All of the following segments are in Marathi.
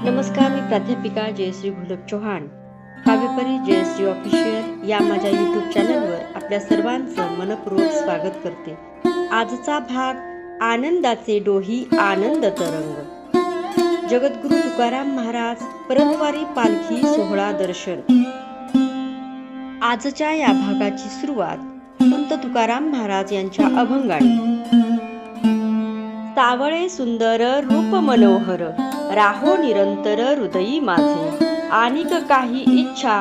नमस्कार, मी प्राध्यापिका जयश्री घोलप चौहान. काव्यपरी जयश्री ऑफिशियल या माझ्या यूट्यूब चॅनलवर आपल्या सर्वांचं मनपूर्वक स्वागत करते. आजचा भाग आनंदाचे डोही आनंद तरंग. जगद्गुरु तुकाराम महाराज परतवारी पालखी सोहळा दर्शन. आजच्या या भागाची सुरुवात संत तुकाराम महाराज यांच्या अभंगाने. सावळे सुंदर रूप मनोहर, राहो निरंतर हृदयी माझे. आनिक काही इच्छा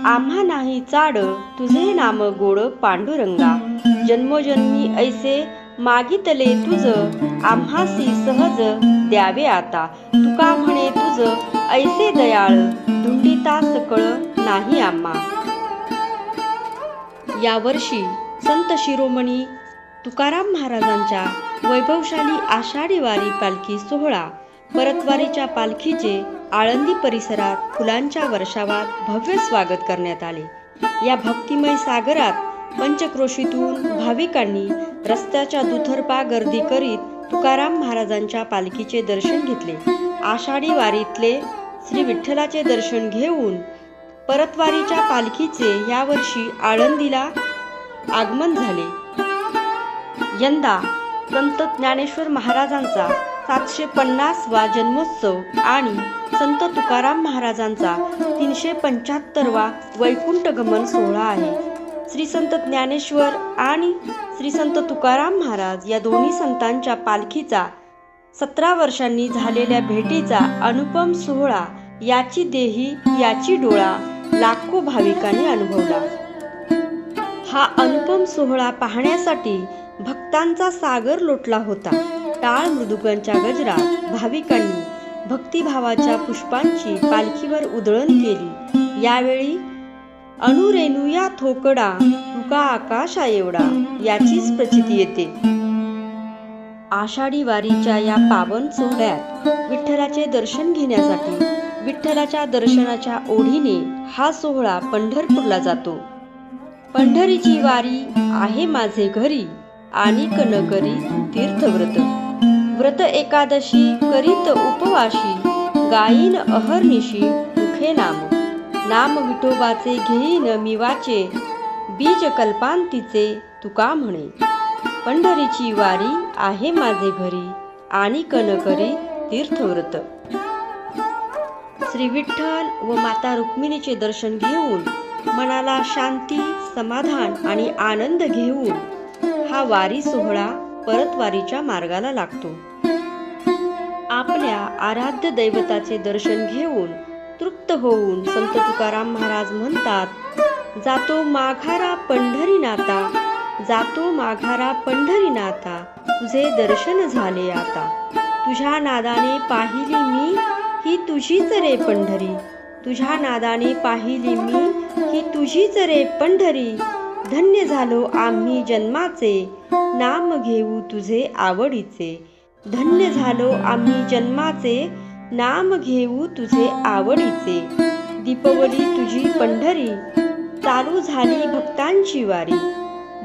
आम्हा नाही चाड, तुझे नाम गोड पांडुरंगा. जन्मोजन्मी ऐसे मागितले तुझ, आम्हासी सहज द्यावे आता. तुका म्हणे तुझ ऐसे दयाळ, धुंडिता सकळ नाही आम्हा. यावर्षी संत शिरोमणी तुकाराम महाराजांच्या वैभवशाली आषाढी वारी पालखी सोहळा परतवारीच्या पालखीचे आळंदी परिसरात फुलांच्या वर्षावात भव्य स्वागत करण्यात आले. या भक्तिमय सागरात पंचक्रोशीतून भाविकांनी रस्त्याच्या दुतर्फा गर्दी करीत तुकाराम महाराजांच्या पालखीचे दर्शन घेतले. आषाढी वारीतले श्री विठ्ठलाचे दर्शन घेऊन परतवारीच्या पालखीचे यावर्षी आळंदीला आगमन झाले. यंदा संत ज्ञानेश्वर महाराजांचा 750वा जन्मोत्सव आणि संत तुकाराम महाराजांचा 375वा वैकुंठ गमन सोहळा आहे. श्री संत ज्ञानेश्वर आणि श्री संत तुकाराम महाराज या दोन्ही संतांच्या पालखीचा 17 वर्षांनी झालेल्या भेटीचा अनुपम सोहळा, याची देही याची डोळा लाखो भाविकांनी अनुभवला. हा अनुपम सोहळा पाहण्यासाठी भक्तांचा सागर लोटला होता. टाळ मृदुकांच्या गजरात भाविकांनी भक्तिभावाच्या पुष्पांची पालखीवर उधळण केली. यावेळी अनुरेणुया थोकडा, तुका आकाशा एवढा याचीच प्रचिती येते. आषाढी वारीच्या या पावन सोहळ्यात विठ्ठलाचे दर्शन घेण्यासाठी विठ्ठलाच्या दर्शनाच्या ओढीने हा सोहळा पंढरपूरला जातो. पंढरीची वारी आहे माझे घरी, आनिक न करी तीर्थव्रत. व्रत एकादशी करीत उपवाशी, गायीन अहर्निशी मुखे नाम. नाम विठोबाचे घेईन मी वाचे, बीज कल्पांतीचे तुका म्हणे. पंढरीची वारी आहे माझे घरी, आनिक न करी तीर्थव्रत. श्री विठ्ठल व माता रुक्मिणीचे दर्शन घेऊन मनाला शांती, समाधान आणि आनंद घेऊन हा वारी सोहळा परतवारीच्या मार्गाला लागतो. आपल्या आराध्य दैवताचे दर्शन घेऊन तृप्त होऊन संत तुकाराम महाराज म्हणतात, जातो माघारा पंढरीनाथा, जातो माघारा पंढरीनाथा, तुझे दर्शन झाले आता. तुझ्या नादाने पाहिली मी ही तुझीच रे पंढरी, तुझ्या नादाने पाहिली मी ही तुझीच रे पंढरी. धन्य झालो आम्ही जन्माचे, नाम घेऊ तुझे आवडीचे. धन्य झालो आम्ही जन्माचे, नाम घेऊ तुझे आवडीचे. दीपवली तुझी पंढरी, चालू झाली भक्तांची वारी.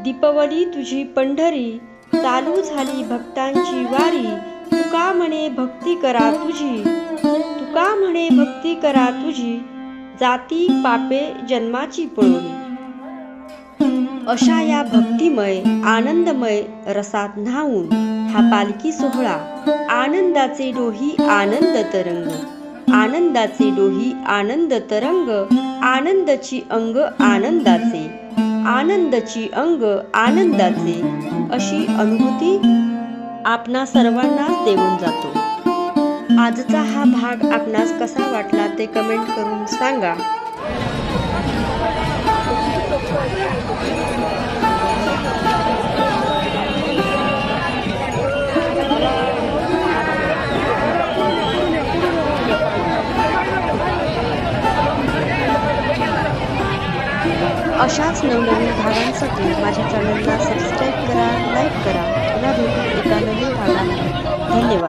दीपवली तुझी पंढरी, चालू झाली भक्तांची वारी. तुका म्हणे भक्ती करा तुझी, तुका म्हणे भक्ती करा तुझी, जाती पापे जन्माची पळोनी. अशा या भक्तिमय आनंदमय रसात न्हाऊन हा पालखी सोहळा आनंदाचे डोही आनंद तरंग. आनंदाचे डोही आनंद तरंग, आनंदची अंग आनंदाचे, आनंदची अंग आनंदाचे अशी अनुभूती आपणा सर्वांनाच देऊन जातो. आजचा हा भाग आपणास कसा वाटला ते कमेंट करून सांगा. अशाच नवनवीन भागांसाठी माझ्या चॅनलला सबस्क्राईब करा, लाईक करा. पुन्हा भेटू एका नवीन भागामध्ये. धन्यवाद.